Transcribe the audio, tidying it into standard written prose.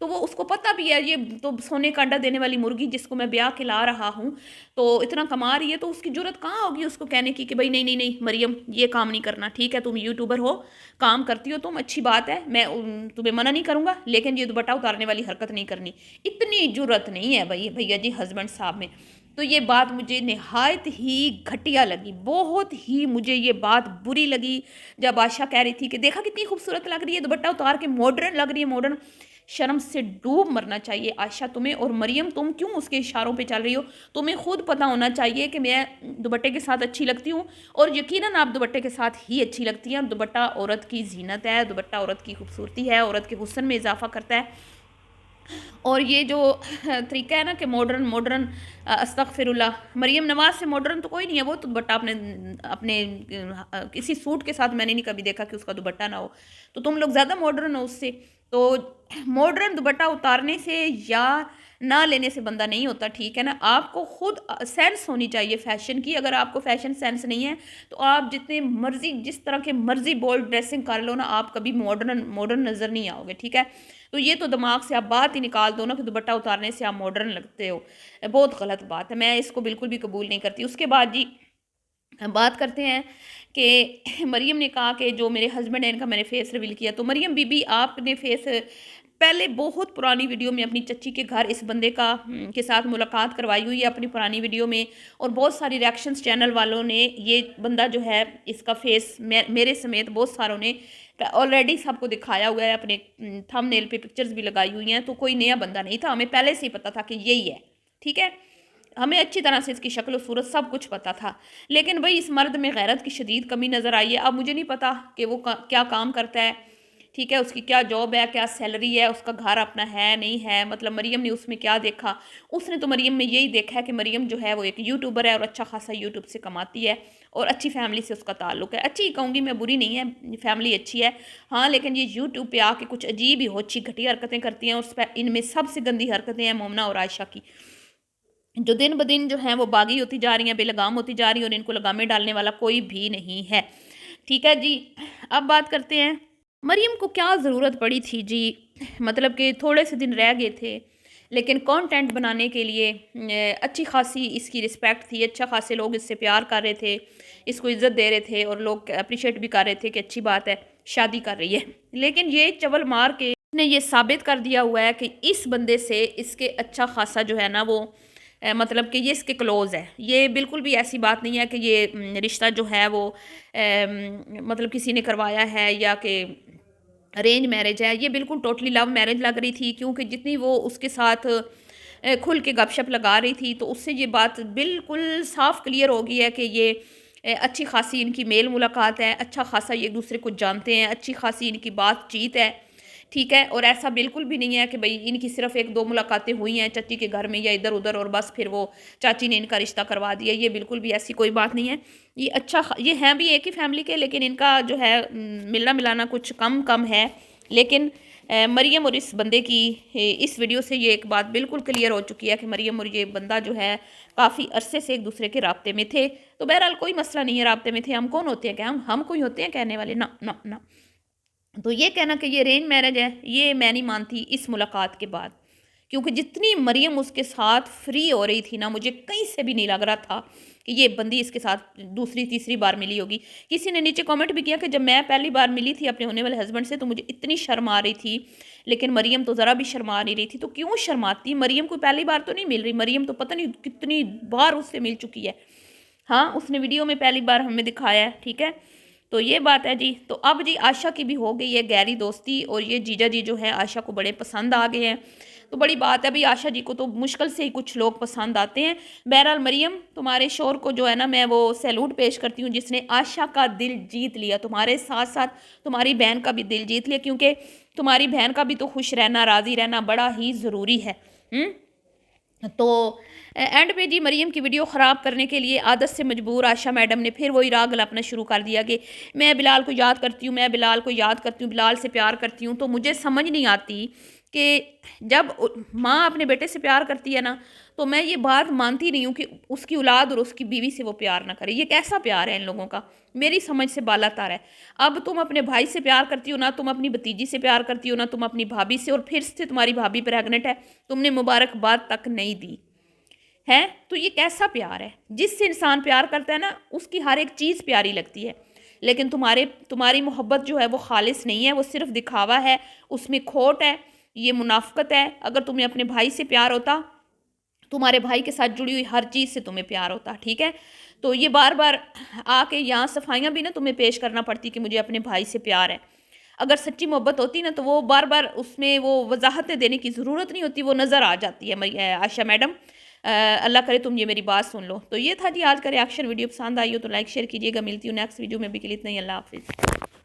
تو وہ اس کو پتہ بھی ہے یہ تو سونے کا انڈا دینے والی مرغی جس کو میں بیاہ کے لا رہا ہوں تو اتنا کما رہی ہے، تو اس کی جرت کہاں ہوگی اس کو کہنے کی کہ بھائی نہیں نہیں نہیں مریم یہ کام نہیں کرنا، ٹھیک ہے تم یوٹیوبر ہو، کام کرتی ہو تم، اچھی بات ہے، میں تمہیں منع نہیں کروں گا، لیکن یہ دوپٹہ اتارنے والی حرکت نہیں کرنی۔ اتنی جرت نہیں ہے بھائی بھیا جی ہسبینڈ صاحب میں۔ تو یہ بات مجھے نہایت ہی گھٹیا لگی، بہت ہی مجھے یہ بات بری لگی جب عائشہ کہہ رہی تھی کہ دیکھا کتنی خوبصورت لگ رہی ہے دوپٹہ اتار کے، ماڈرن لگ رہی ہے، ماڈرن۔ شرم سے ڈوب مرنا چاہیے عائشہ تمہیں، اور مریم تم کیوں اس کے اشاروں پہ چل رہی ہو؟ تمہیں خود پتہ ہونا چاہیے کہ میں دوپٹے کے ساتھ اچھی لگتی ہوں، اور یقیناً آپ دوپٹے کے ساتھ ہی اچھی لگتی ہیں۔ دوپٹہ عورت کی زینت ہے، دوپٹہ عورت کی خوبصورتی ہے، عورت کے حسن میں اضافہ کرتا ہے۔ اور یہ جو طریقہ ہے نا کہ ماڈرن استغفر اللہ، مریم نواز سے ماڈرن تو کوئی نہیں ہے، وہ تو دوپٹہ اپنے کسی سوٹ کے ساتھ میں نے نہیں کبھی دیکھا کہ اس کا دوپٹہ نہ ہو، تو تم لوگ زیادہ ماڈرن ہو اس سے۔ تو ماڈرن دوپٹہ اتارنے سے یا نہ لینے سے بندہ نہیں ہوتا، ٹھیک ہے نا، آپ کو خود سینس ہونی چاہیے فیشن کی۔ اگر آپ کو فیشن سینس نہیں ہے تو آپ جتنے مرضی جس طرح کے مرضی بولڈ ڈریسنگ کر لو نا، آپ کبھی ماڈرن نظر نہیں آؤ گے، ٹھیک ہے۔ تو یہ تو دماغ سے آپ بات ہی نکال دو نا کہ دوپٹہ اتارنے سے آپ ماڈرن لگتے ہو، بہت غلط بات ہے، میں اس کو بالکل بھی قبول نہیں کرتی۔ اس کے بعد جی بات کرتے ہیں کہ مریم نے کہا کہ جو میرے ہسبینڈ ہیں ان کا میں نے فیس ریویل کیا، تو مریم بی بی آپ نے فیس پہلے بہت پرانی ویڈیو میں اپنی چچی کے گھر اس بندے کے ساتھ ملاقات کروائی ہوئی ہے اپنی پرانی ویڈیو میں، اور بہت ساری ریاکشنز چینل والوں نے یہ بندہ جو ہے اس کا فیس میرے سمیت بہت ساروں نے آلریڈی سب کو دکھایا ہوا ہے، اپنے تھم نیل پہ پکچرز بھی لگائی ہوئی ہیں، تو کوئی نیا بندہ نہیں تھا، ہمیں پہلے سے ہی پتہ تھا کہ یہی ہے، ٹھیک ہے، ہمیں اچھی طرح سے اس کی شکل و صورت سب کچھ پتہ تھا، لیکن بھئی اس مرد میں غیرت کی شدید کمی نظر آئی ہے۔ اب مجھے نہیں پتا کہ وہ کیا کام کرتا ہے، ٹھیک ہے، اس کی کیا جاب ہے، کیا سیلری ہے، اس کا گھر اپنا ہے نہیں ہے، مطلب مریم نے اس میں کیا دیکھا؟ اس نے تو مریم میں یہی دیکھا ہے کہ مریم جو ہے وہ ایک یوٹیوبر ہے اور اچھا خاصا یوٹیوب سے کماتی ہے اور اچھی فیملی سے اس کا تعلق ہے، اچھی کہوں گی میں، بری نہیں ہے، فیملی اچھی ہے، ہاں، لیکن یہ یوٹیوب پہ آ کے کچھ عجیب ہی ہوچی گھٹی حرکتیں کرتی ہیں، اور ان میں سب سے گندی حرکتیں ہیں مومنہ اور عائشہ کی، جو دن بدن جو ہیں وہ باغی ہوتی جا رہی ہیں، بے لگام ہوتی جا رہی ہیں، اور ان کو لگامیں ڈالنے والا کوئی بھی نہیں ہے، ٹھیک ہے جی۔ اب بات کرتے ہیں مریم کو کیا ضرورت پڑی تھی جی، مطلب کہ تھوڑے سے دن رہ گئے تھے لیکن کانٹینٹ بنانے کے لیے اچھی خاصی اس کی رسپیکٹ تھی، اچھا خاصے لوگ اس سے پیار کر رہے تھے، اس کو عزت دے رہے تھے، اور لوگ اپریشیٹ بھی کر رہے تھے کہ اچھی بات ہے شادی کر رہی ہے، لیکن یہ چول مار کے نے یہ ثابت کر دیا ہوا ہے کہ اس بندے سے اس کے اچھا خاصا جو ہے نا وہ مطلب کہ یہ اس کے کلوز ہے، یہ بالکل بھی ایسی بات نہیں ہے کہ یہ رشتہ جو ہے وہ مطلب کسی نے کروایا ہے یا کہ ارینج میرج ہے، یہ بالکل ٹوٹلی لو میرج لگ رہی تھی، کیونکہ جتنی وہ اس کے ساتھ کھل کے گپ شپ لگا رہی تھی تو اس سے یہ بات بالکل صاف کلیئر ہو گئی ہے کہ یہ اچھی خاصی ان کی میل ملاقات ہے، اچھا خاصا یہ ایک دوسرے کو جانتے ہیں، اچھی خاصی ان کی بات چیت ہے، ٹھیک ہے، اور ایسا بالکل بھی نہیں ہے کہ بھئی ان کی صرف ایک دو ملاقاتیں ہوئی ہیں چچی کے گھر میں یا ادھر ادھر اور بس پھر وہ چاچی نے ان کا رشتہ کروا دیا، یہ بالکل بھی ایسی کوئی بات نہیں ہے، یہ ہیں بھی ایک ہی فیملی کے، لیکن ان کا جو ہے ملنا ملانا کچھ کم ہے، لیکن مریم اور اس بندے کی اس ویڈیو سے یہ ایک بات بالکل کلیئر ہو چکی ہے کہ مریم اور یہ بندہ جو ہے کافی عرصے سے ایک دوسرے کے رابطے میں تھے، تو بہرحال کوئی مسئلہ نہیں ہے، رابطے میں تھے، ہم کون ہوتے ہیں کہ ہم کوئی ہوتے ہیں کہنے والے، نہ تو یہ کہنا کہ یہ ارینج میرج ہے یہ میں نہیں مانتی اس ملاقات کے بعد، کیونکہ جتنی مریم اس کے ساتھ فری ہو رہی تھی نا، مجھے کہیں سے بھی نہیں لگ رہا تھا کہ یہ بندی اس کے ساتھ دوسری تیسری بار ملی ہوگی۔ کسی نے نیچے کامنٹ بھی کیا کہ جب میں پہلی بار ملی تھی اپنے ہونے والے ہسبینڈ سے تو مجھے اتنی شرم آ رہی تھی، لیکن مریم تو ذرا بھی شرما نہیں رہی تھی، تو کیوں شرماتی؟ مریم کو پہلی بار تو نہیں مل رہی، مریم تو پتہ نہیں کتنی بار اس سے مل چکی ہے، ہاں اس نے ویڈیو میں پہلی بار ہمیں دکھایا ہے، ٹھیک ہے، تو یہ بات ہے جی۔ تو اب جی عائشہ کی بھی ہو گئی ہے گہری دوستی، اور یہ جیجا جی جو ہے عائشہ کو بڑے پسند آ گئے ہیں، تو بڑی بات ہے، بھئی عائشہ جی کو تو مشکل سے ہی کچھ لوگ پسند آتے ہیں۔ بہرحال مریم تمہارے شوہر کو جو ہے نا میں وہ سیلوٹ پیش کرتی ہوں جس نے عائشہ کا دل جیت لیا، تمہارے ساتھ ساتھ تمہاری بہن کا بھی دل جیت لیا، کیونکہ تمہاری بہن کا بھی تو خوش رہنا راضی رہنا بڑا ہی ضروری ہے۔ تو اینڈ پہ جی مریم کی ویڈیو خراب کرنے کے لیے عادت سے مجبور عائشہ میڈم نے پھر وہی راگ اپنا شروع کر دیا کہ میں بلال کو یاد کرتی ہوں، میں بلال کو یاد کرتی ہوں، بلال سے پیار کرتی ہوں، تو مجھے سمجھ نہیں آتی کہ جب ماں اپنے بیٹے سے پیار کرتی ہے نا تو میں یہ بات مانتی نہیں ہوں کہ اس کی اولاد اور اس کی بیوی سے وہ پیار نہ کرے. یہ کیسا پیار ہے ان لوگوں کا؟ میری سمجھ سے بالا تر ہے. اب تم اپنے بھائی سے پیار کرتی ہو نہ تم اپنی بھتیجی سے پیار کرتی ہو نہ تم اپنی بھابھی سے, اور پھر سے تمہاری بھابھی پریگننٹ ہے, تم نے مبارکباد تک نہیں دی ہے. تو یہ کیسا پیار ہے؟ جس سے انسان پیار کرتا ہے نا اس کی ہر ایک چیز پیاری لگتی ہے, لیکن تمہاری محبت جو ہے وہ خالص نہیں ہے, وہ صرف دکھاوا ہے, اس میں کھوٹ ہے, یہ منافقت ہے. اگر تمہیں اپنے بھائی سے پیار ہوتا, تمہارے بھائی کے ساتھ جڑی ہوئی ہر چیز سے تمہیں پیار ہوتا, ٹھیک ہے. تو یہ بار بار آ کے یہاں صفائیاں بھی نا تمہیں پیش کرنا پڑتی کہ مجھے اپنے بھائی سے پیار ہے. اگر سچی محبت ہوتی نا تو وہ بار بار اس میں وہ وضاحتیں دینے کی ضرورت نہیں ہوتی, وہ نظر آ جاتی ہے عائشہ میڈم. اللہ کرے تم یہ میری بات سن لو. تو یہ تھا جی آج کا ریاکشن. ویڈیو پسند آئی ہو تو لائک شیئر کیجیے گا. ملتی ہوں نیکسٹ ویڈیو میں, بھی کے لیے اتنا ہی. اللہ حافظ.